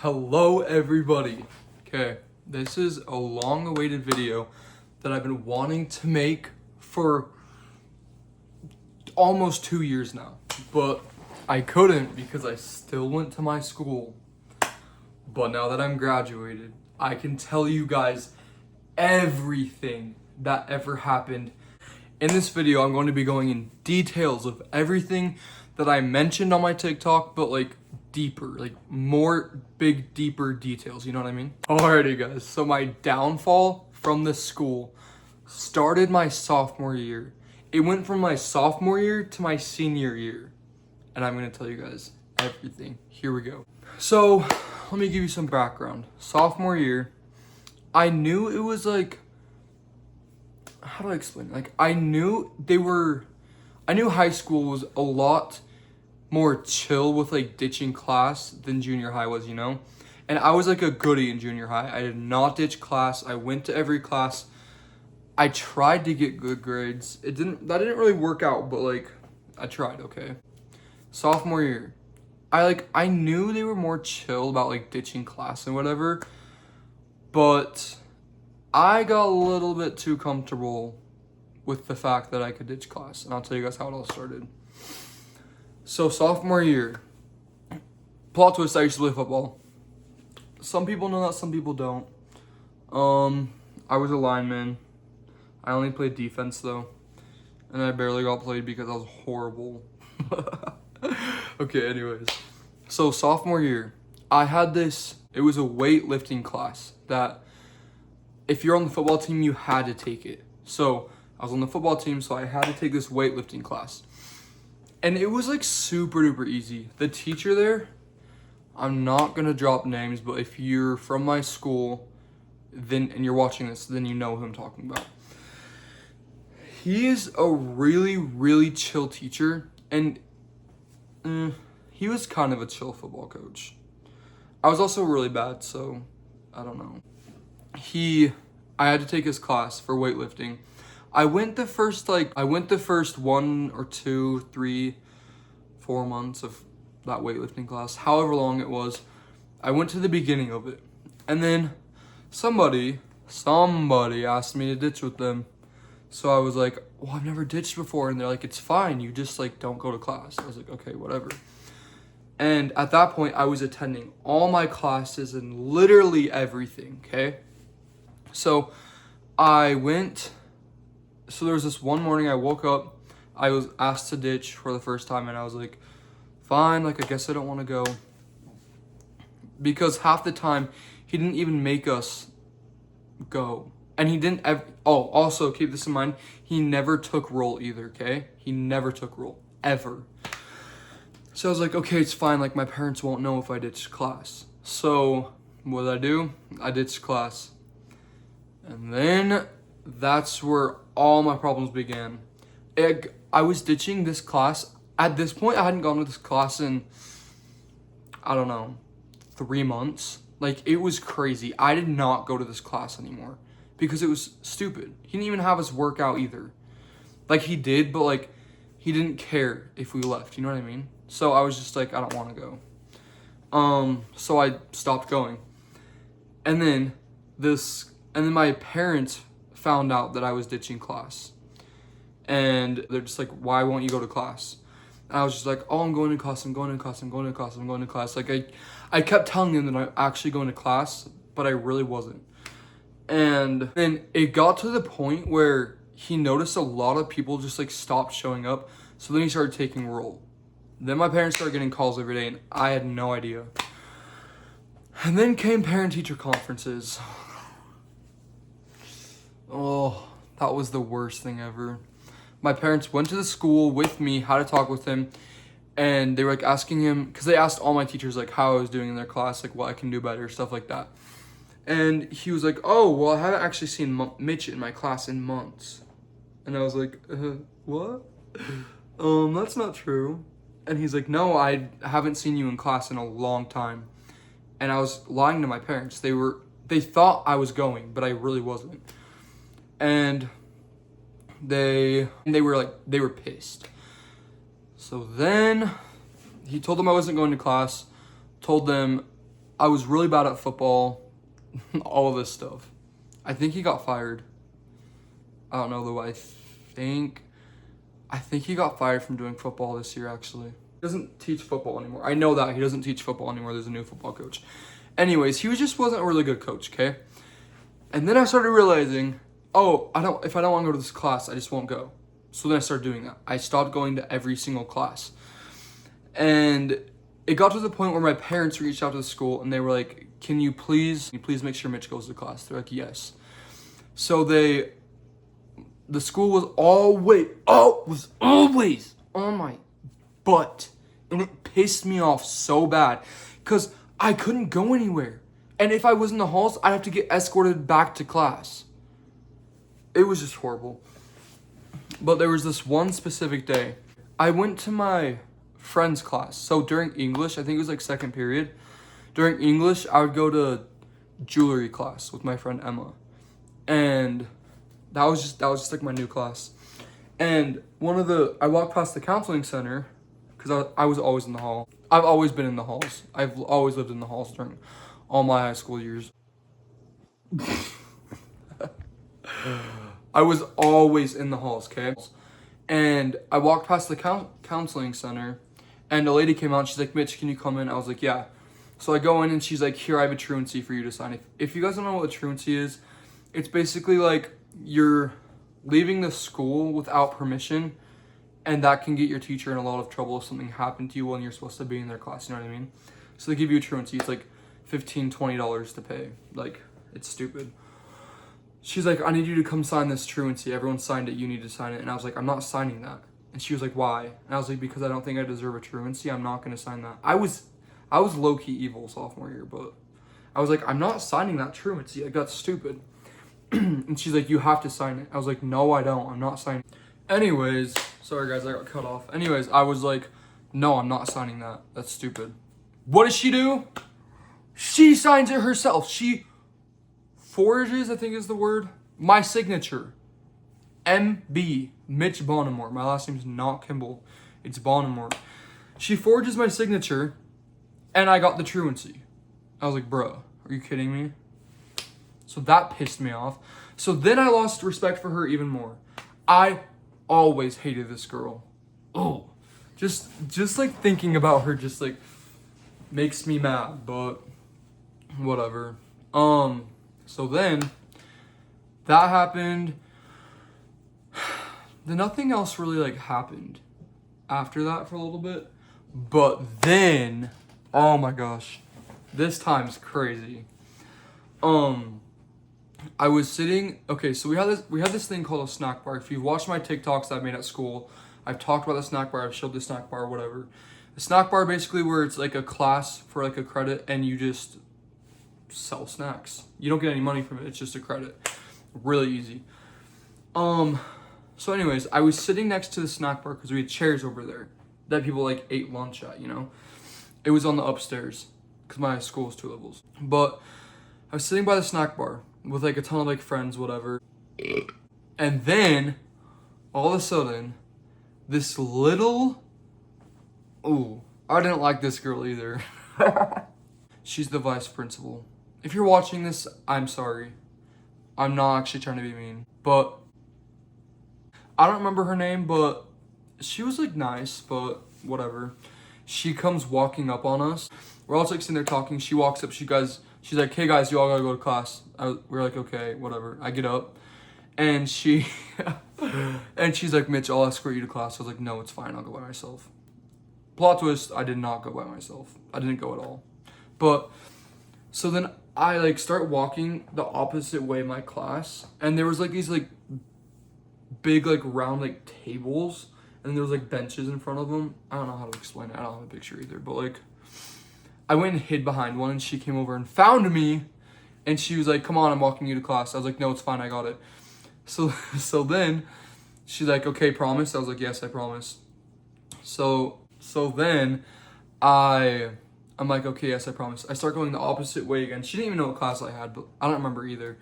Hello everybody. Okay, this is a long-awaited video that I've been wanting to make for almost 2 years now, but I couldn't because I still went to my school. But now that I'm graduated, I can tell you guys everything that ever happened. In this video, I'm going to be going in details of everything that I mentioned on my TikTok, but like deeper, like more big, deeper details, you know what I mean? Alrighty guys, so my downfall from this school started my sophomore year. It went from my sophomore year to my senior year, and I'm gonna tell you guys everything. Here we go. So let me give you some background. Sophomore year, I knew it was like, how do I explain it? Like I knew high school was a lot more chill with like ditching class than junior high was, you know? And I was like a goodie in junior high. I did not ditch class. I went to every class. I tried to get good grades. That didn't really work out, but like I tried, okay? Sophomore year, I knew they were more chill about like ditching class and whatever, but I got a little bit too comfortable with the fact that I could ditch class, and I'll tell you guys how it all started. So sophomore year, plot twist, I used to play football. Some people know that, some people don't. I was a lineman. I only played defense though, and I barely got played because I was horrible. Okay, anyways. So sophomore year, I had this, it was a weightlifting class that if you're on the football team, you had to take it. So I was on the football team, so I had to take this weightlifting class. And it was like super duper easy. The teacher there, I'm not gonna drop names, but if you're from my school, then and you're watching this, then you know who I'm talking about. He is a really, really chill teacher, and he was kind of a chill football coach. I was also really bad, so I don't know. I had to take his class for weightlifting. I went the first 1 or 2, 3, 4 months of that weightlifting class, however long it was. I went to the beginning of it, and then somebody asked me to ditch with them. So I was like, well, I've never ditched before, and they're like, it's fine, you just like don't go to class. I was like, okay, whatever. And at that point, I was attending all my classes and literally everything, okay? So there was this one morning I woke up, I was asked to ditch for the first time, and I was like, fine, like I guess I don't want to go. Because half the time, he didn't even make us go. And he didn't also keep this in mind, he never took roll either, okay? He never took roll, ever. So I was like, okay, it's fine, like my parents won't know if I ditch class. So what did I do? I ditched class. And then that's where all my problems began. I was ditching this class. At this point, I hadn't gone to this class in, I don't know, 3 months. Like, it was crazy. I did not go to this class anymore because it was stupid. He didn't even have us work out either. Like, he did, but like, he didn't care if we left, you know what I mean? So I was just like, I don't want to go. So I stopped going. And then my parents found out that I was ditching class. And they're just like, why won't you go to class? And I was just like, oh, I'm going to class, I'm going to class, I'm going to class, I'm going to class. Like I kept telling them that I'm actually going to class, but I really wasn't. And then it got to the point where he noticed a lot of people just like stopped showing up. So then he started taking roll. Then my parents started getting calls every day, and I had no idea. And then came parent-teacher conferences. Oh, that was the worst thing ever. My parents went to the school with me, how to talk with him, and they were like asking him, because they asked all my teachers like how I was doing in their class, like what I can do better, stuff like that. And he was like, oh, well, I haven't actually seen Mitch in my class in months. And I was like, what? That's not true. And he's like, no, I haven't seen you in class in a long time. And I was lying to my parents. They thought I was going, but I really wasn't. And they were pissed. So then he told them I wasn't going to class, told them I was really bad at football, all this stuff. I think he got fired. I don't know though. I think he got fired from doing football this year, actually. He doesn't teach football anymore. I know that. He doesn't teach football anymore. There's a new football coach. Anyways, he just wasn't a really good coach, okay? And then I started realizing, oh, if I don't want to go to this class, I just won't go. So then I started doing that. I stopped going to every single class. And it got to the point where my parents reached out to the school and they were like, can you please make sure Mitch goes to class? They're like, yes. So the school was always on my butt. And it pissed me off so bad because I couldn't go anywhere. And if I was in the halls, I'd have to get escorted back to class. It was just horrible. But there was this one specific day. I went to my friend's class. So during English, I think it was like second period. During English, I would go to jewelry class with my friend Emma. And that was just like my new class. And I walked past the counseling center because I was always in the hall. I've always been in the halls. I've always lived in the halls during all my high school years. I was always in the halls, okay? And I walked past the counseling center, and a lady came out, and she's like, Mitch, can you come in? I was like, yeah. So I go in, and she's like, here, I have a truancy for you to sign. If you guys don't know what a truancy is, it's basically like you're leaving the school without permission, and that can get your teacher in a lot of trouble if something happened to you when you're supposed to be in their class, you know what I mean? So they give you a truancy. It's like $15, $20 to pay. Like, it's stupid. She's like, I need you to come sign this truancy. Everyone signed it. You need to sign it. And I was like, I'm not signing that. And she was like, why? And I was like, because I don't think I deserve a truancy. I'm not going to sign that. I was low-key evil sophomore year, but I was like, I'm not signing that truancy. Like, that's stupid. And she's like, you have to sign it. I was like, no, I don't. I'm not signing it. Anyways, sorry guys, I got cut off. Anyways, I was like, no, I'm not signing that. That's stupid. What does she do? She signs it herself. She forges, I think is the word, my signature. MB, Mitch Bonamore. My last name's not Kimball. It's Bonamore. She forges my signature, and I got the truancy. I was like, bro, are you kidding me? So that pissed me off. So then I lost respect for her even more. I always hated this girl. Oh, just like thinking about her just like makes me mad, but whatever. So then that happened. Then nothing else really like happened after that for a little bit. But then, oh my gosh, this time's crazy. I was sitting, okay, so we had this thing called a snack bar. If you've watched my TikToks that I made at school, I've talked about the snack bar, I've showed the snack bar, whatever. The snack bar basically where it's like a class for like a credit and you just sell snacks. You don't get any money from it, it's just a credit. Really easy. So anyways, I was sitting next to the snack bar because we had chairs over there that people like ate lunch at, you know? It was on the upstairs because my school was 2 levels. But I was sitting by the snack bar with like a ton of like friends, whatever. And then all of a sudden, this little, ooh, I didn't like this girl either. She's the vice principal. If you're watching this, I'm sorry. I'm not actually trying to be mean, but I don't remember her name, but she was like nice, but whatever. She comes walking up on us. We're all like sitting there talking. She walks up, she's like, hey guys, you all gotta go to class. We're like, okay, whatever. I get up and she's like, Mitch, I'll escort you to class. I was like, no, it's fine. I'll go by myself. Plot twist, I did not go by myself. I didn't go at all. But so then I like start walking the opposite way of my class. And there was like these like big like round like tables. And there was like benches in front of them. I don't know how to explain it. I don't have a picture either. But like I went and hid behind one and she came over and found me. And she was like, come on, I'm walking you to class. I was like, no, it's fine. I got it. So then she's like, okay, promise? I was like, yes, I promise. So then I'm like, okay, yes, I promise. I start going the opposite way again. She didn't even know what class I had, but I don't remember either.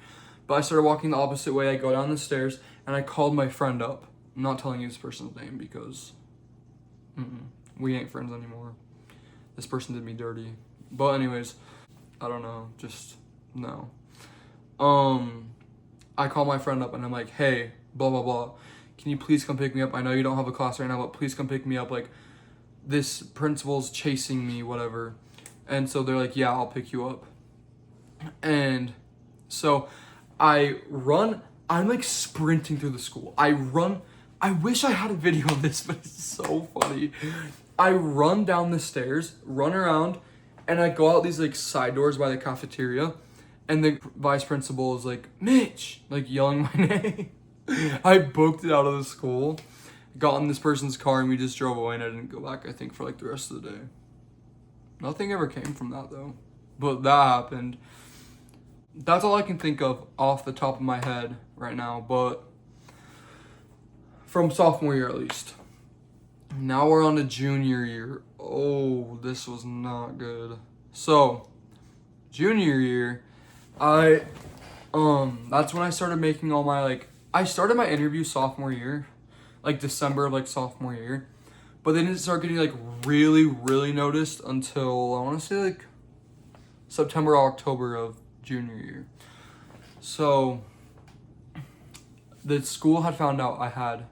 But I started walking the opposite way. I go down the stairs and I called my friend up. I'm not telling you this person's name because we ain't friends anymore. This person did me dirty. But anyways, I don't know, just no. I call my friend up and I'm like, hey, blah, blah, blah. Can you please come pick me up? I know you don't have a class right now, but please come pick me up. Like, this principal's chasing me, whatever. And so they're like, yeah, I'll pick you up. And so I'm like sprinting through the school. I wish I had a video of this, but it's so funny. I run down the stairs, run around, and I go out these like side doors by the cafeteria. And the vice principal is like, Mitch, like yelling my name. I booked it out of the school, got in this person's car, and we just drove away, and I didn't go back, I think, for like the rest of the day. Nothing ever came from that, though. But that happened. That's all I can think of off the top of my head right now, but from sophomore year at least. Now we're on to junior year. Oh, this was not good. So, junior year, that's when I started making all my, like, I started my interview sophomore year, like December of, like, sophomore year, but they didn't start getting, like, really, really noticed until, I want to say, like, September, October of junior year. So, the school had found out I had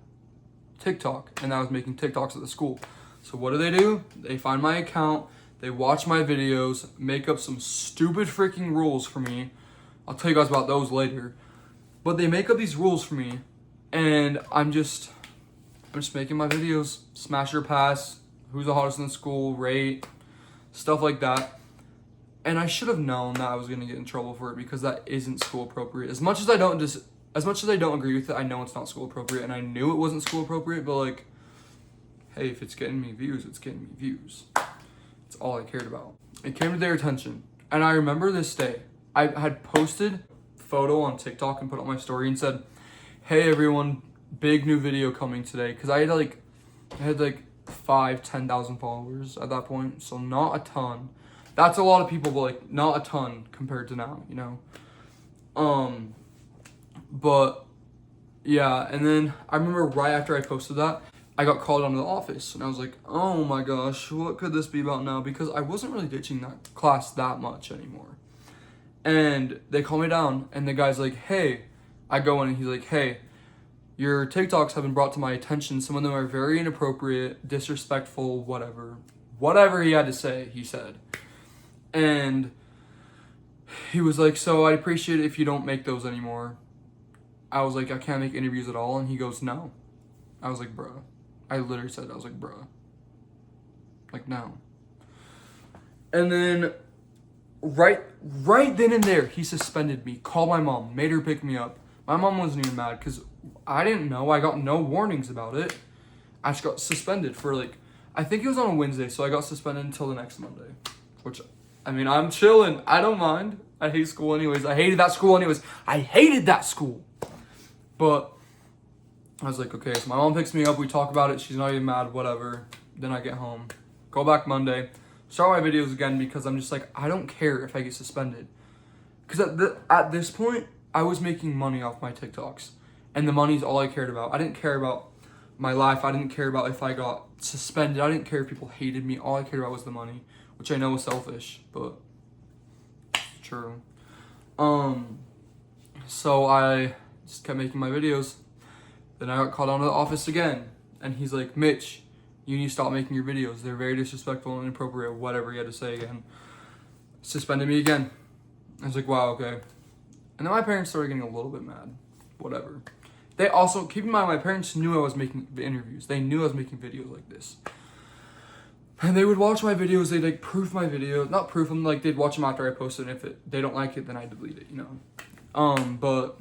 TikTok, and I was making TikToks at the school. So what do? They find my account, they watch my videos, make up some stupid freaking rules for me. I'll tell you guys about those later. But they make up these rules for me, and I'm just making my videos, smash or pass, who's the hottest in the school, rate, stuff like that. And I should have known that I was gonna get in trouble for it because that isn't school appropriate. As much as I don't agree with it, I know it's not school appropriate, and I knew it wasn't school appropriate, but like, hey, if it's getting me views, it's getting me views. It's all I cared about. It came to their attention, and I remember this day. I had posted a photo on TikTok and put on my story and said, hey everyone, big new video coming today. Cause I had like 10,000 followers at that point. So not a ton. That's a lot of people, but like not a ton compared to now, you know? But yeah, and then I remember right after I posted that, I got called onto the office, and I was like, oh my gosh, what could this be about now? Because I wasn't really ditching that class that much anymore. And they call me down, and the guy's like, hey, I go in, and he's like, hey, your TikToks have been brought to my attention. Some of them are very inappropriate, disrespectful, whatever. Whatever he had to say, he said. And he was like, so I'd appreciate it if you don't make those anymore. I was like, I can't make interviews at all. And he goes, no. I was like, bruh. I literally said, I was like, bruh. Like, no. And then right then and there, he suspended me, called my mom, made her pick me up. My mom wasn't even mad because I didn't know. I got no warnings about it. I just got suspended for like, I think it was on a Wednesday, so I got suspended until the next Monday. Which, I mean, I'm chilling. I don't mind. I hate school anyways. I hated that school anyways. I hated that school. But I was like, okay, so my mom picks me up. We talk about it. She's not even mad, whatever. Then I get home. Go back Monday. Start my videos again because I'm just like, I don't care if I get suspended. Because at this point, I was making money off my TikToks. And the money's all I cared about. I didn't care about my life. I didn't care about if I got suspended. I didn't care if people hated me. All I cared about was the money. Which I know is selfish, but it's true. So I just kept making my videos. Then I got called onto the office again. And he's like, Mitch, you need to stop making your videos. They're very disrespectful and inappropriate, whatever he had to say again. Suspended me again. I was like, wow, okay. And then my parents started getting a little bit mad. Whatever. They also, keep in mind, my parents knew I was making interviews. They knew I was making videos like this. And they would watch my videos. They'd like proof my videos. Not proof them, like they'd watch them after I posted. And if they don't like it, then I delete it, you know. But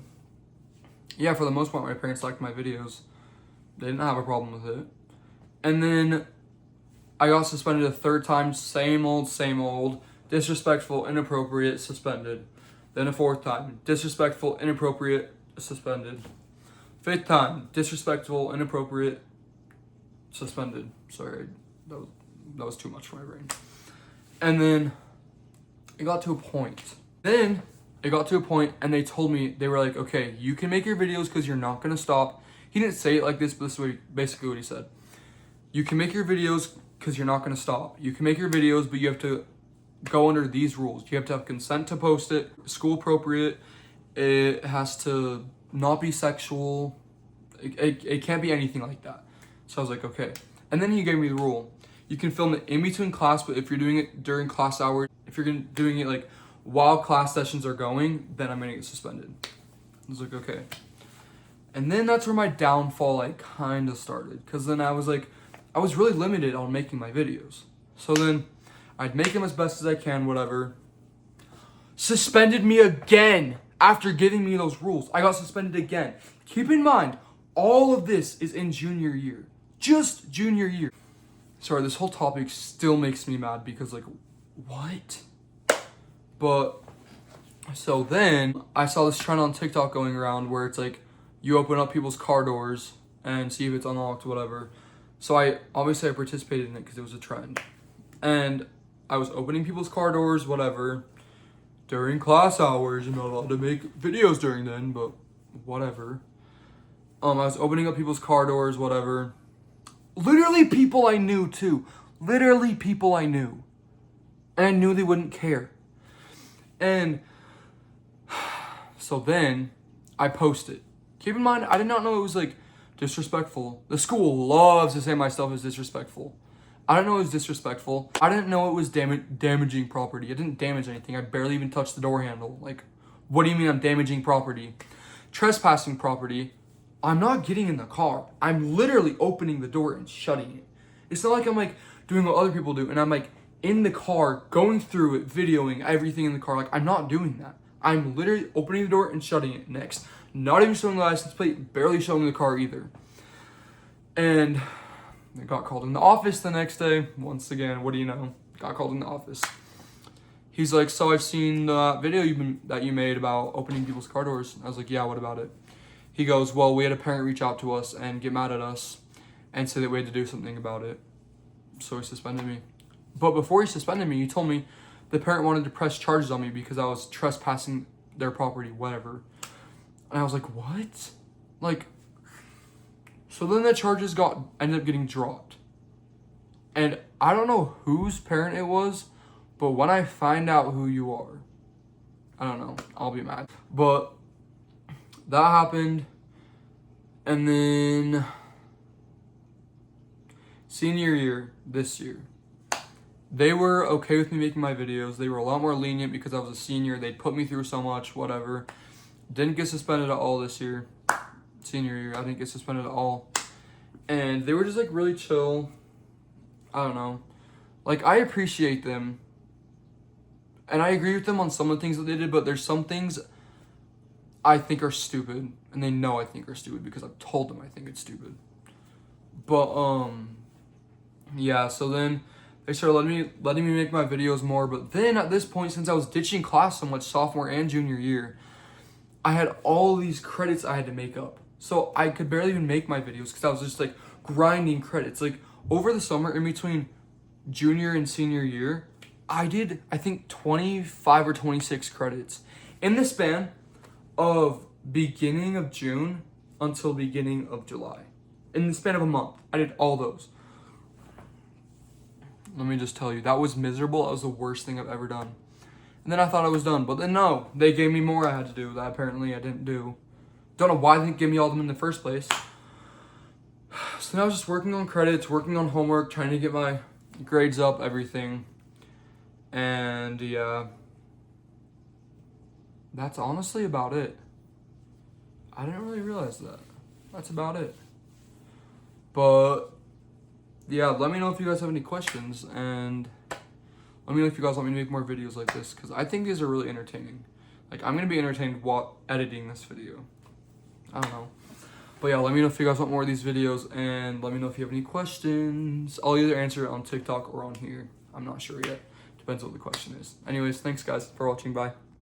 yeah, for the most part, my parents liked my videos. They didn't have a problem with it. And then I got suspended a third time. Same old. Disrespectful, inappropriate, suspended. Then a fourth time. Disrespectful, inappropriate, suspended. Fifth time. Disrespectful, inappropriate, suspended. Sorry, that was too much for my brain. And then it got to a point. And they told me, they were like, okay, you can make your videos because you're not going to stop. He didn't say it like this, but this is basically what he said. You can make your videos because you're not going to stop. You can make your videos, but you have to go under these rules. You have to have consent to post it, school appropriate, it has to not be sexual, it can't be anything like that. So I was like, okay. And then he gave me the rule. You can film it in between class, but if you're doing it during class hours, if you're doing it like while class sessions are going, then I'm gonna get suspended. I was like, okay. And then that's where my downfall like kind of started, because then I was really limited on making my videos. So then I'd make them as best as I can, whatever. Suspended me again after giving me those rules. I got suspended again. Keep in mind, all of this is in junior year. Just junior year. Sorry, this whole topic still makes me mad because like, what? But, so then I saw this trend on TikTok going around where it's like, you open up people's car doors and see if it's unlocked, whatever. So I participated in it because it was a trend. And I was opening people's car doors, whatever, during class hours. You're not allowed to make videos during then, but whatever. I was opening up people's car doors, whatever. Literally people I knew too. Literally people I knew. And I knew they wouldn't care. And so then I posted. Keep in mind, I did not know it was like disrespectful. The school loves to say my stuff is disrespectful. I didn't know it was disrespectful. I didn't know it was damaging property. I didn't damage anything. I barely even touched the door handle. Like, what do you mean I'm damaging property? Trespassing property. I'm not getting in the car. I'm literally opening the door and shutting it. It's not like I'm like doing what other people do and I'm like in the car going through it, videoing everything in the car. Like, I'm not doing that. I'm literally opening the door and shutting it. Next. Not even showing the license plate, barely showing the car either. And I got called in the office the next day. Once again, what do you know? Got called in the office. He's like, so I've seen the video that you made about opening people's car doors. I was like, yeah, what about it? He goes, well, we had a parent reach out to us and get mad at us and say that we had to do something about it. So he suspended me. But before he suspended me, he told me the parent wanted to press charges on me because I was trespassing their property, whatever. And I was like, what? Like, so then the charges ended up getting dropped. And I don't know whose parent it was, but when I find out who you are, I don't know, I'll be mad. But that happened. And then senior year, this year, they were okay with me making my videos. They were a lot more lenient because I was a senior. They'd put me through so much, whatever. Didn't get suspended at all this year. Senior year, I didn't get suspended at all. And they were just like really chill. I don't know. Like, I appreciate them. And I agree with them on some of the things that they did, but there's some things I think are stupid. And they know I think are stupid because I've told them I think it's stupid. But, yeah, so then they started letting me make my videos more. But then at this point, since I was ditching class so much sophomore and junior year, I had all these credits I had to make up. So I could barely even make my videos because I was just like grinding credits. Like over the summer in between junior and senior year, I did, I think 25 or 26 credits in the span of beginning of June until beginning of July. In the span of a month, I did all those. Let me just tell you, that was miserable. That was the worst thing I've ever done. And then I thought I was done, but then no, they gave me more I had to do that apparently I didn't do. Don't know why they didn't give me all of them in the first place. So now I was just working on credits, working on homework, trying to get my grades up, everything. And yeah, that's honestly about it. I didn't really realize that. That's about it. But yeah, let me know if you guys have any questions, and let me know if you guys want me to make more videos like this, because I think these are really entertaining. Like, I'm going to be entertained while editing this video. I don't know. But yeah, let me know if you guys want more of these videos, and let me know if you have any questions. I'll either answer it on TikTok or on here. I'm not sure yet. Depends what the question is. Anyways, thanks guys for watching. Bye.